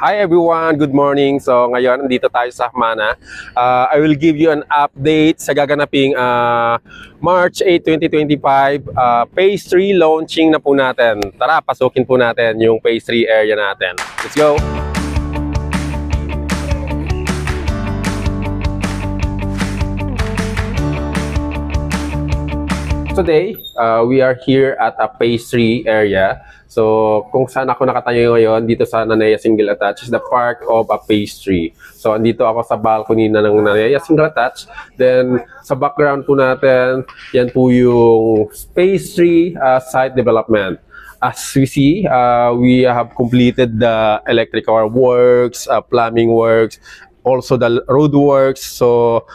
Hi everyone, good morning. So ngayon, nandito tayo sa Hamana. I will give you an update sa gaganaping March 8, 2025. Phase 3 launching na po natin. Tara, pasukin po natin yung Phase 3 area natin. Let's go! Today, we are here at a Phase 3 area. So, kung saan ako nakatayo ngayon, dito sa Nanaya Single Attached, is the part of a Phase 3. So, andito ako sa balcony na ng Nanaya Single Attached. Then, sa background po natin, yan po yung Phase 3 site development. As we see, we have completed the electrical works, plumbing works, also the road works. So,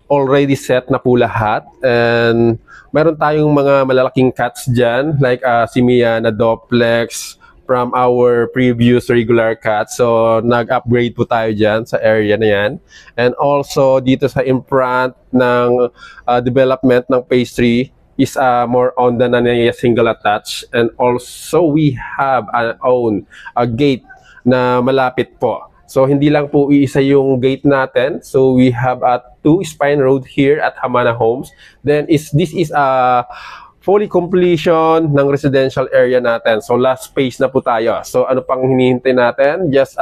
already set na po lahat. And meron tayong mga malalaking cuts dyan, like si Mia na duplex from our previous regular cut. So, nag-upgrade po tayo dyan sa area na yan. And also, dito sa in front ng development ng Phase 3 is more on the Nanaya Single Attached. And also, we have our own gate na malapit po. So, hindi lang po iisa yung gate natin. So, we have a 2-spine road here at Hamana Homes. Then, this is a fully completion ng residential area natin. So, last phase na po tayo. So, ano pang hinihintay natin? Just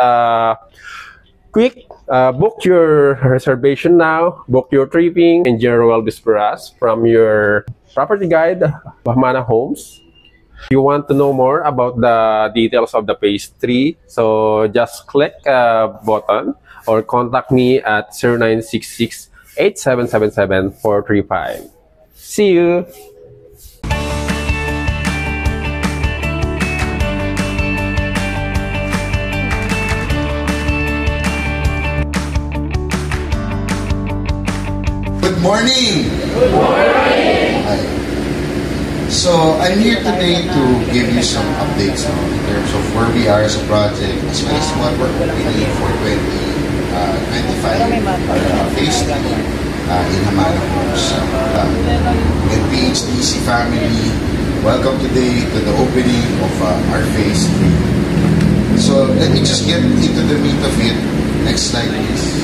quick, book your reservation now. Book your tripping. Engineer Welby Esperas from your property guide, Hamana Homes. You want to know more about the details of the Phase 3, so just click button or contact me at 0966-8777-435. See you! Good morning! Good morning! Hi. So, I'm here today to give you some updates in terms of where we are as a project, as well as what we're opening for 2025 Phase 3 in Hamana Homes. And PHDC family, welcome today to the opening of our Phase 3. So, let me just get into the meat of it. Next slide, please.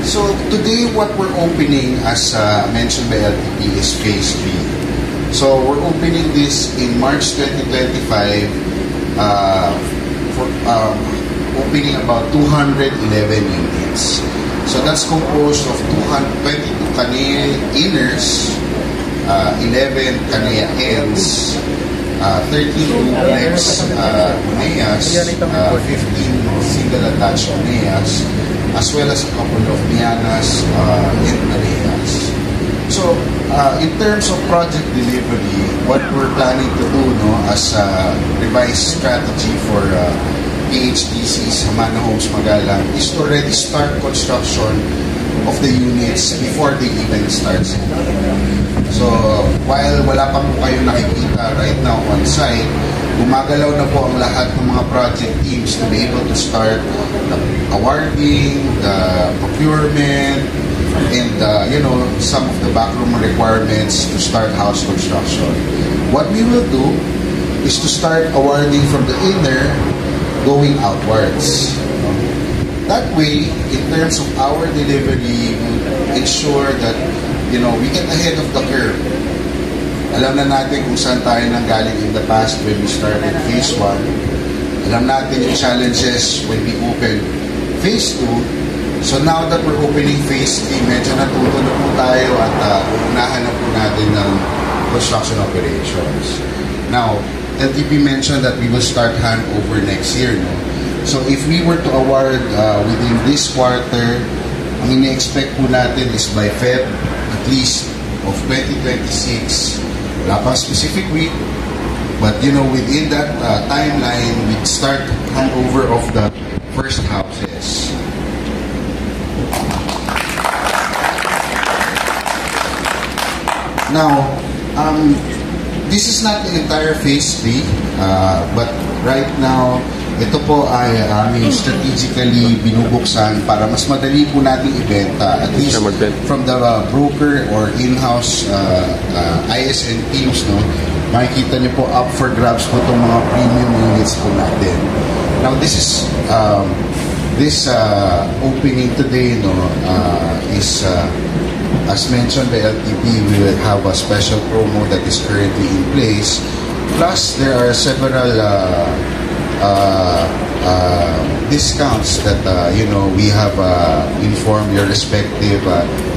So today what we're opening, as mentioned by LTP, is Phase 3. So we're opening this in March 2025 for opening about 211 units. So that's composed of 22 Kanea inners, 11 Kanea ends, 13 duplex Uneas, 15 single attached Uneas, as well as a couple of Mianas and Mareas. So, in terms of project delivery, what we're planning to do as a revised strategy for PHDC's Hamana Homes Magalang is to already start construction of the units before the event starts. So, while wala pa po kayo nakikita right now on site, gumagalaw na po ang lahat ng mga project teams to be able to start the awarding, the procurement, and some of the backroom requirements to start house construction. What we will do is to start awarding from the inner going outwards. That way, in terms of our delivery, we'll ensure that we get ahead of the curve. Alam na natin kung saan tayo nanggaling in the past when we started Phase 1. Alam natin yung challenges when we opened Phase 2. So now that we're opening Phase 3, medyo natuto na po tayo at uunahan na po natin ng construction operations. Now, LTP mentioned that we will start handover next year. So if we were to award within this quarter, ang ini-expect po natin is by Feb, at least, of 2026. Wala pang specific week, but within that timeline, we'd start handover of the first houses. Now, this is not the entire Phase 3, but right now, ito po ay aming strategically binubuksan para mas madali po natin ibenta, at least from the broker or in-house ISN teams, makikita niyo po up for grabs po itong mga premium units po natin. Now this opening today is as mentioned by LTP, we will have a special promo that is currently in place. Plus, there are several discounts that we have informed your respective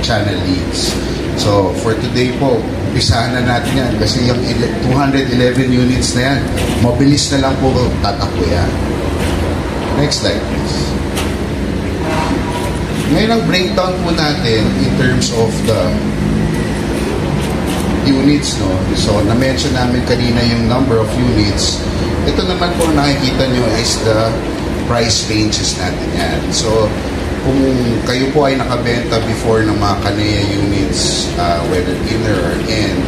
channel leads. So for today po, umpisahan na natin yan kasi yung 211 units na yan, mabilis na lang po tatakbo yan. Next slide please. Ngayon ang breakdown po natin in terms of the units, no? So na-mention namin kanina yung number of units. Ito naman po nakikita nyo is the price ranges natin yan. So kung kayo po ay nakabenta before ng mga Kanea units, whether inner or end,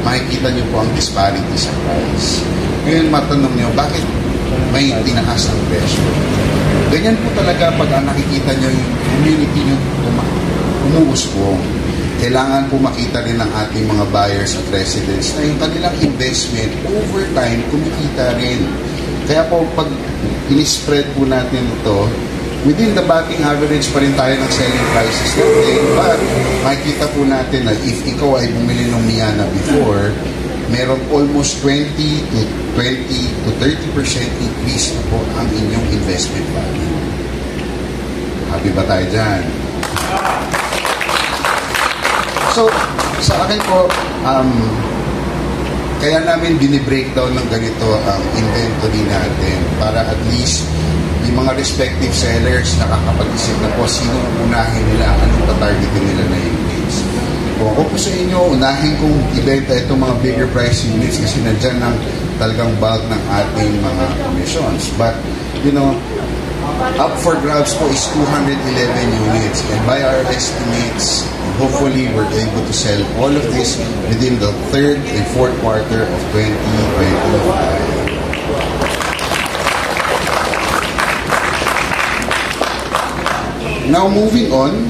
makikita nyo po ang disparity sa price. Ngayon matanong nyo, bakit may tinaas ang presyo? Ganyan po talaga pag nakikita nyo yung community nyo umuusbong. Kailangan po makita rin ng ating mga buyers at residents na yung kanilang investment over time kumikita rin. Kaya po pag in-spread po natin ito, within the batting average pa rin tayo ng selling prices natin. But makikita po natin na if ikaw ay bumili ng Miana before, meron almost 20 to 30% increase na po ang inyong investment value. Happy ba tayo dyan? So, sa akin po, kaya namin binibreakdown ng ganito ang inventory natin para at least yung mga respective sellers nakakapag-isip na po sino unahin nila, anong tatargetin nila na units. Kung ako po sa inyo, unahin kong ibenta itong mga bigger price units kasi nandyan ang talagang bulk ng ating mga commissions. But, up for grabs po is 211 units. And by our estimates, hopefully we're able to sell all of this within the third and fourth quarter of 2025. Now, moving on,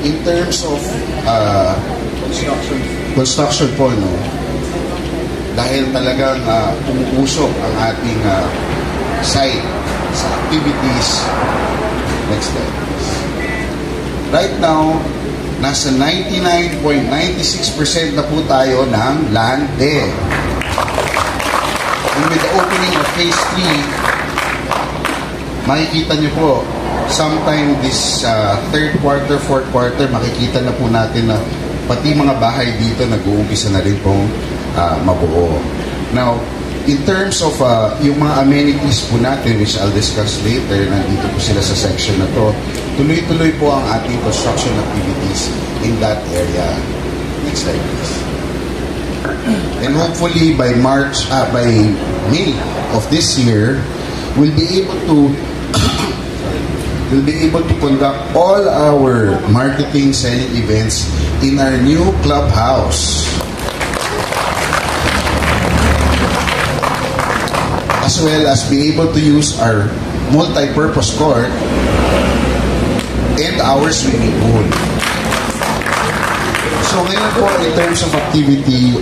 in terms of construction po, dahil talagang umuusok ang ating site sa activities. Next slide. Right now, nasa 99.96% na po tayo ng land bank. And with the opening of phase 3, makikita nyo po, sometime this third quarter, fourth quarter, makikita na po natin na pati mga bahay dito nag-uumpisa na rin pong mabuo. Now, in terms of yung mga amenities po natin, which I'll discuss later, nandito po sila sa section na to, tuloy-tuloy po ang ating construction activities in that area. Next slide, please. And hopefully by May of this year, we'll be able to conduct all our marketing, selling events in our new clubhouse. As well as be able to use our multi-purpose court and our swimming pool. So ngayon po, in terms of activity,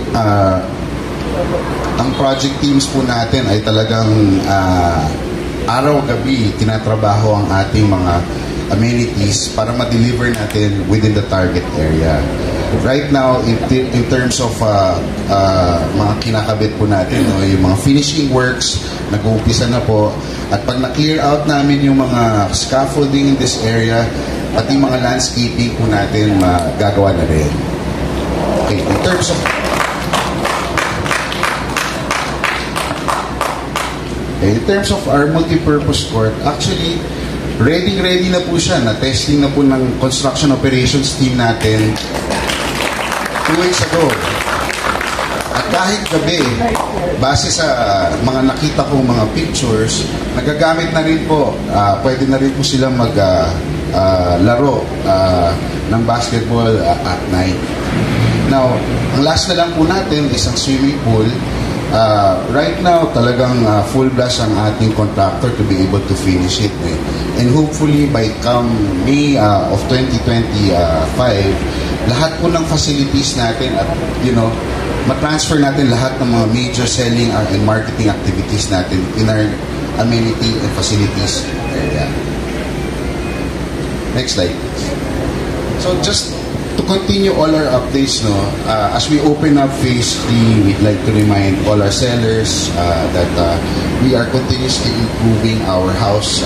ang project teams po natin ay talagang araw-gabi tinatrabaho ang ating mga amenities para ma-deliver natin within the target area. Right now, in terms of mga kinakabit po natin, yung mga finishing works, nag-uumpisa na po. At pag na-clear out namin yung mga scaffolding in this area, pati mga landscaping po natin magagawa na rin. Okay, in terms of our multi-purpose court, actually, ready na po siya. Na-testing na po ng construction operations team natin 2 weeks ago. At kahit gabi, base sa mga nakita kong mga pictures, nagagamit na rin po, pwede na rin po silang maglaro ng basketball at night. Now, ang last na lang po natin is ang swimming pool. Right now, talagang full blast ang ating contractor to be able to finish it. And hopefully, by come May of 2025, lahat po ng facilities natin at, matransfer natin lahat ng mga major selling and marketing activities natin in our amenity and facilities area. Next slide. So just to continue all our updates, as we open up phase 3, we'd like to remind all our sellers that we are continuously improving our house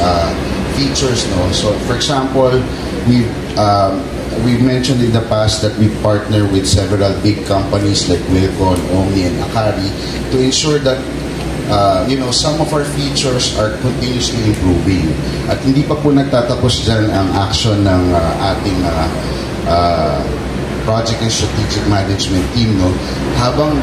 features. So for example, we've mentioned in the past that we partner with several big companies like Wilcon, Omni, and Akari to ensure that some of our features are continuously improving. At hindi pa po nagtatapos dyan ang action ng ating project and strategic management team. Habang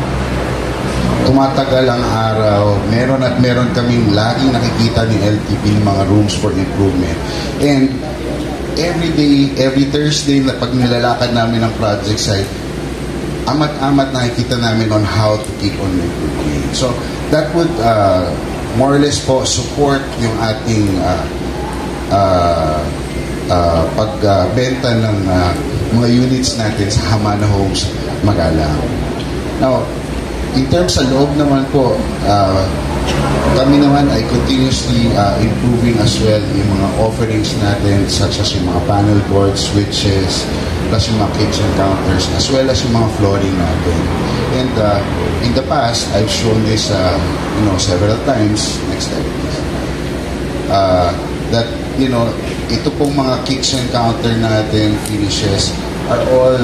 tumatagal ang araw, meron kaming laging nakikita ni LTP ng mga rooms for improvement. And every day, every Thursday na pag nilalakad namin ang project site, amat-amat nakikita namin on how to keep on improving. So that would more or less po support yung ating pagbenta ng mga units natin sa Hamana Homes, Magalang. Now, in terms sa loob naman po, kami naman ay continuously improving as well yung mga offerings natin, such as yung mga panel boards, switches, plus yung mga kitchen counters, as well as yung mga flooring natin. And in the past, I've shown this several times. Next slide, please. That ito pong mga kitchen counter natin, finishes, are all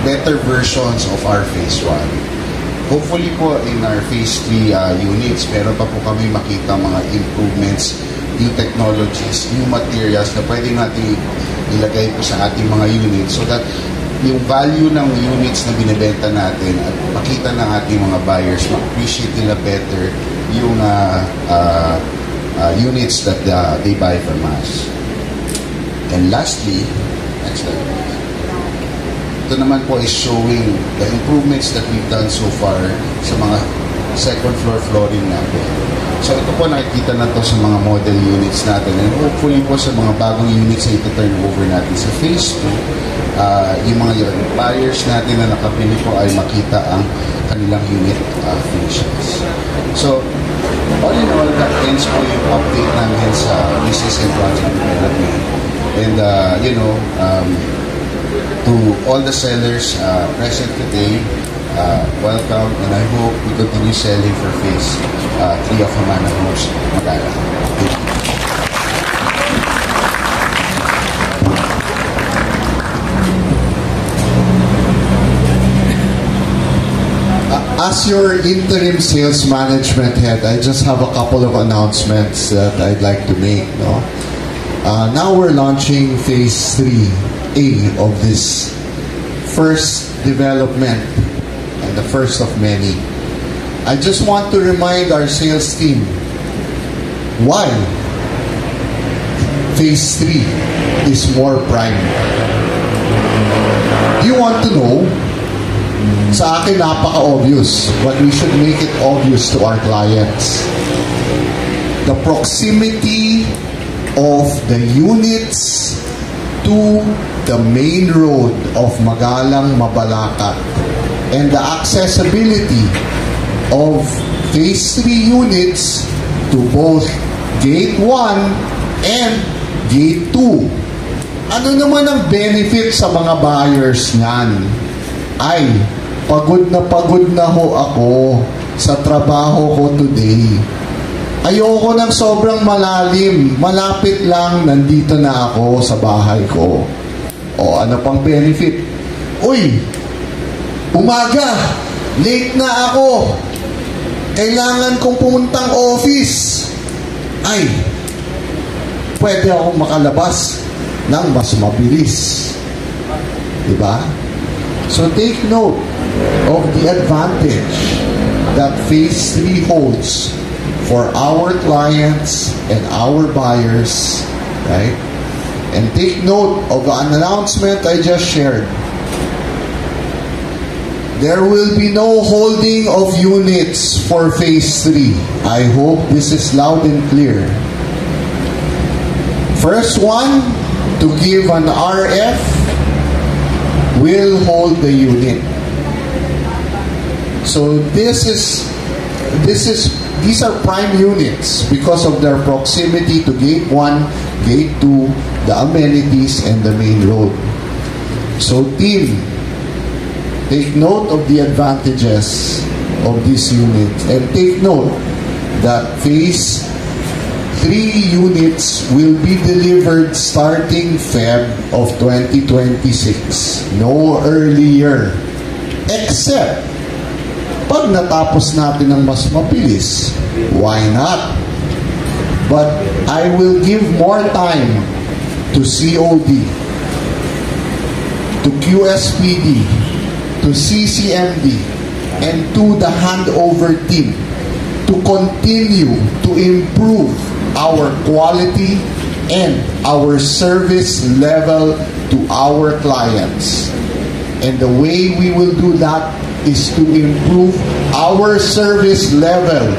better versions of our phase 1. Hopefully po in our phase 3 units, meron pa po kami makita mga improvements, new technologies, new materials na pwede natin ilagay po sa ating mga units so that yung value ng units na binibenta natin at makita ng ating mga buyers, ma-appreciate nila better yung units that they buy from us. And lastly, next slide. Ito naman po is showing the improvements that we've done so far sa mga second floor flooring natin. So ito po nakikita na to sa mga model units natin, and hopefully po sa mga bagong units na ito-turn over natin sa phase 2, yung mga buyers natin na nakapili po ay makita ang kanilang unit finishes. So all in all, that ends po yung update namin sa business and project development. And to all the sellers present today, welcome, and I hope we continue selling for phase 3 of Hamana Homes, Magalang. Thank you. As your interim sales management head, I just have a couple of announcements that I'd like to make. Now we're launching phase 3A of this first development and the first of many. I just want to remind our sales team why phase 3 is more prime. Do you want to know? Sa akin, napaka-obvious, but we should make it obvious to our clients. The proximity of the units to the main road of Magalang, Mabalacat, and the accessibility of phase 3 units to both Gate 1 and Gate 2. Ano naman ang benefit sa mga buyers niyan? Ay, pagod na ho ako sa trabaho ko today. Ayoko ng sobrang malalim. Malapit lang, nandito na ako sa bahay ko. O ano pang benefit? Uy, umaga, late na ako. Kailangan kong pumuntang office. Ay, pwede akong makalabas ng mas mabilis. Diba? So take note of the advantage that phase 3 holds for our clients and our buyers, right? And take note of an announcement I just shared. There will be no holding of units for phase 3. I hope this is loud and clear. First one to give an RF will hold the unit. So these are prime units because of their proximity to Gate 1, Gate 2, the amenities, and the main road. So team, take note of the advantages of this unit and take note that phase 3 units will be delivered starting Feb of 2026. No earlier. Except, pag natapos natin ng mas mabilis, why not? But I will give more time to COD, to QSPD, to CCMD, and to the handover team to continue to improve our quality and our service level to our clients. And the way we will do that is to improve our service level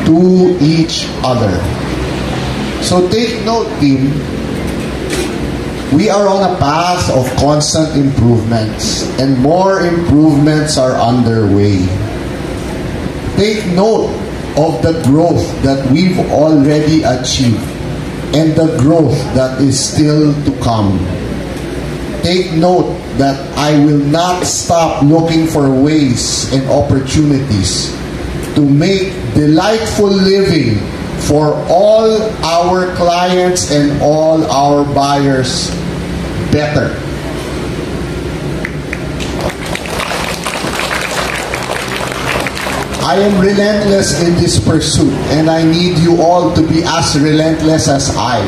to each other. So take note, team, we are on a path of constant improvements and more improvements are underway. Take note of the growth that we've already achieved and the growth that is still to come. Take note that I will not stop looking for ways and opportunities to make delightful living for all our clients and all our buyers better. I am relentless in this pursuit, and I need you all to be as relentless as I.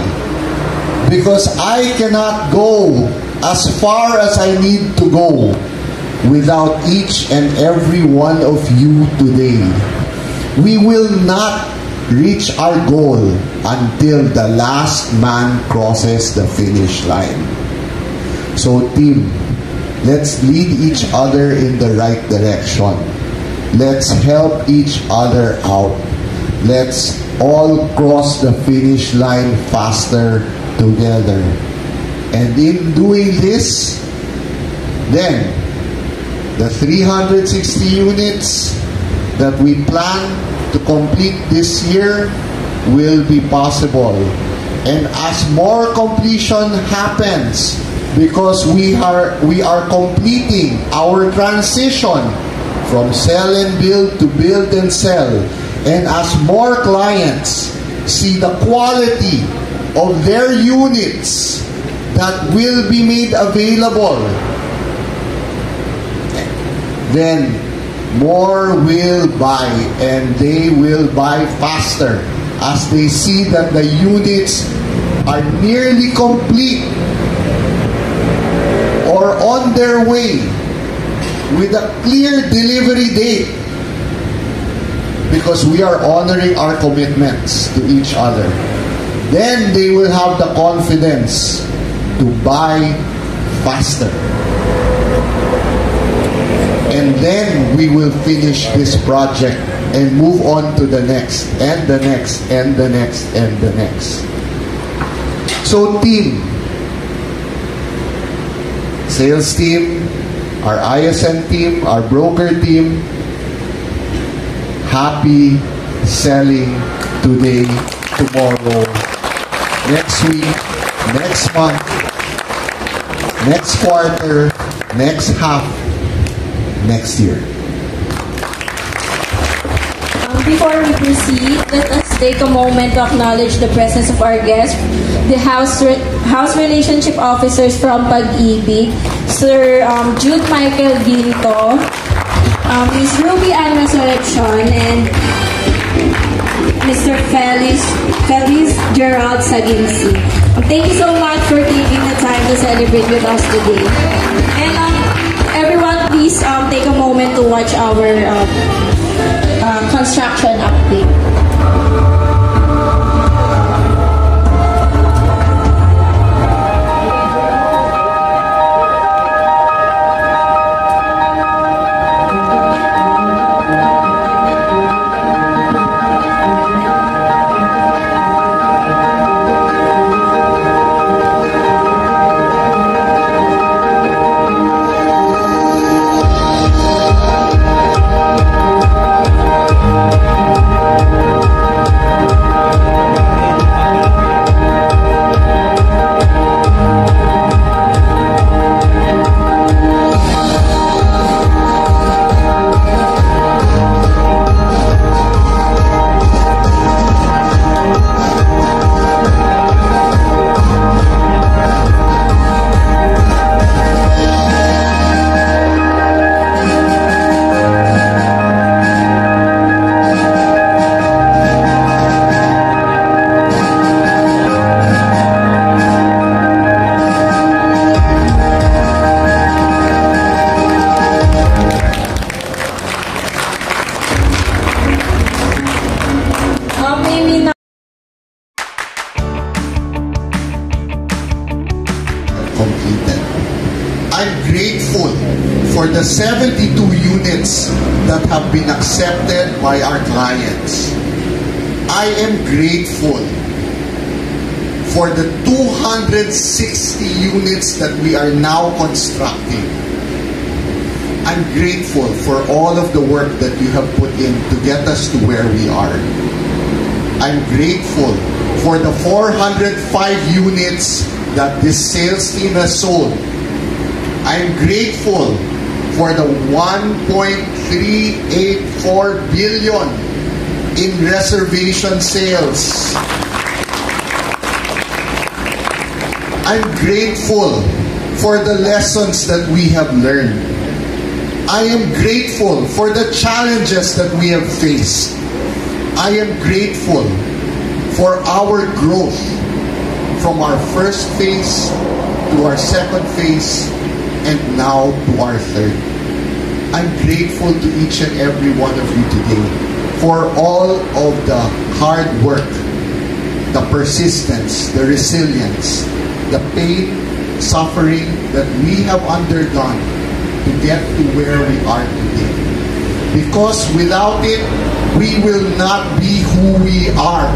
Because I cannot go as far as I need to go without each and every one of you today. We will not reach our goal until the last man crosses the finish line. So team, let's lead each other in the right direction. Let's help each other out. Let's all cross the finish line faster together. And in doing this, then the 360 units that we plan to complete this year will be possible. And as more completion happens, because we are completing our transition from sell and build to build and sell. And as more clients see the quality of their units that will be made available, then more will buy, and they will buy faster as they see that the units are nearly complete or on their way with a clear delivery date, because we are honoring our commitments to each other. Then they will have the confidence to buy faster. And then we will finish this project and move on to the next, and the next, and the next, and the next. So team, sales team, our ISN team, our broker team, happy selling today, tomorrow, next week, next month, next quarter, next half, next year. Before we proceed, let us take a moment to acknowledge the presence of our guests, the House Relationship Officers from Pag-ibig, Sir Jude Michael Ginto, Ms. Ruby Ann Resurrection, and Mr. Feliz Gerald Saginsi. Thank you so much for taking the time to celebrate with us today. And everyone, please take a moment to watch our construction update. the 72 units that have been accepted by our clients. I am grateful for the 260 units that we are now constructing. I'm grateful for all of the work that you have put in to get us to where we are. I'm grateful for the 405 units that this sales team has sold. I'm grateful for the 1.384 billion in reservation sales. I'm grateful for the lessons that we have learned. I am grateful for the challenges that we have faced. I am grateful for our growth from our first phase to our second phase and now to our third. I'm grateful to each and every one of you today for all of the hard work, the persistence, the resilience, the pain, suffering that we have undergone to get to where we are today. Because without it, we will not be who we are.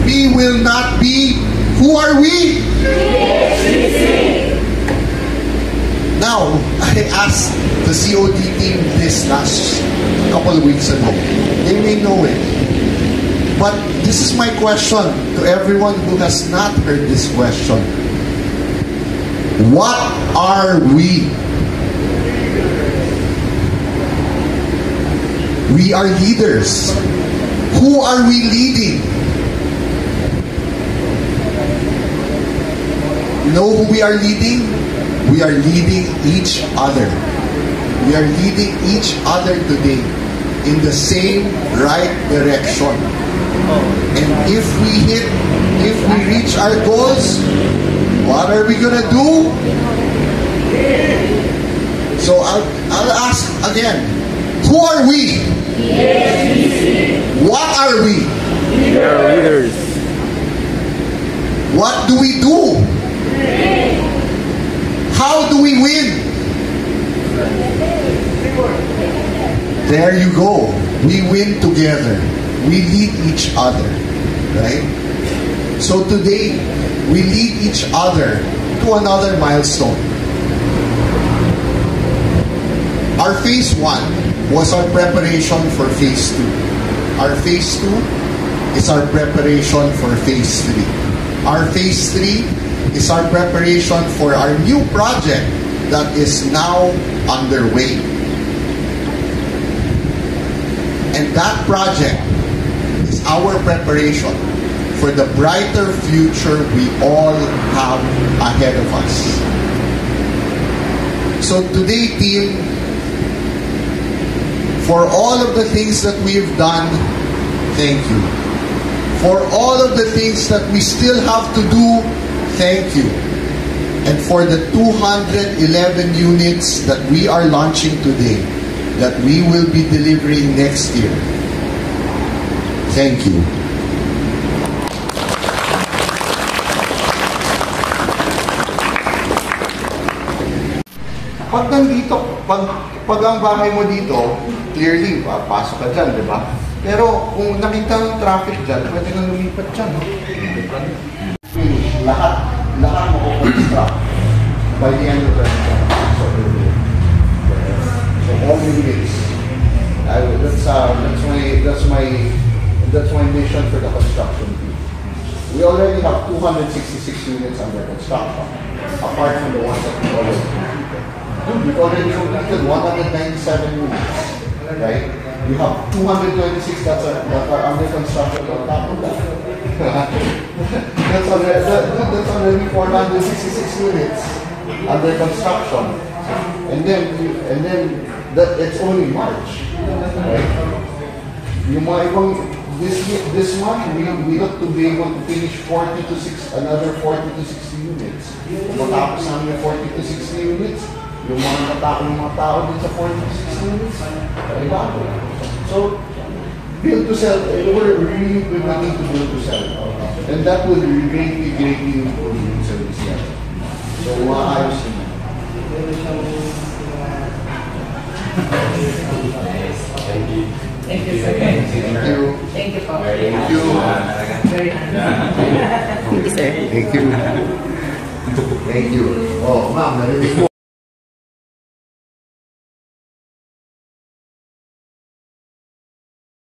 We will not be, who are we? Now, I asked the COD team this last couple of weeks ago. They may know it. But this is my question to everyone who has not heard this question. What are we? We are leaders. Who are we leading? You know who we are leading? We are leading each other. We are leading each other today in the same right direction. And if we reach our goals, what are we gonna do? So I'll ask again, who are we? What are we? We are leaders. What do we do? How do we win? There you go. We win together. We lead each other. Right? So today, we lead each other to another milestone. Our phase 1 was our preparation for phase 2. Our phase 2 is our preparation for phase 3. Our phase 3 is our preparation for our new project that is now underway. And that project is our preparation for the brighter future we all have ahead of us. So today, team, for all of the things that we've done, thank you. For all of the things that we still have to do, thank you. And for the 211 units that we are launching today, that we will be delivering next year, thank you. Pag nandito, pag ang bahay mo dito, clearly, pasok ka dyan, di ba? Pero kung nakita ng traffic dyan, pwede nang lumipat dyan. Finish. Lahat mo by the end of the so all units. That's my mission for the construction team. We already have 266 units under construction, apart from the ones that we already completed. We've already completed 197 units, right? We have 226 that are under construction on top of that. That's already 466 units under construction. And then that it's only March, right? Yung mga ibang, this month, we look to be able to finish another 40 to 60 units. Kung matapos namin 40 to 60 units, yung mga tao din sa 40 to 60 units, bago. So, build to sell, we're really beginning to build to sell. And that will greatly improve the service level. So, maayos naman. Thank you, sir. Thank you. Thank you po. Thank you. Very Thank you, sir. Thank you. Thank you. Oh, ma'am, narinig mo.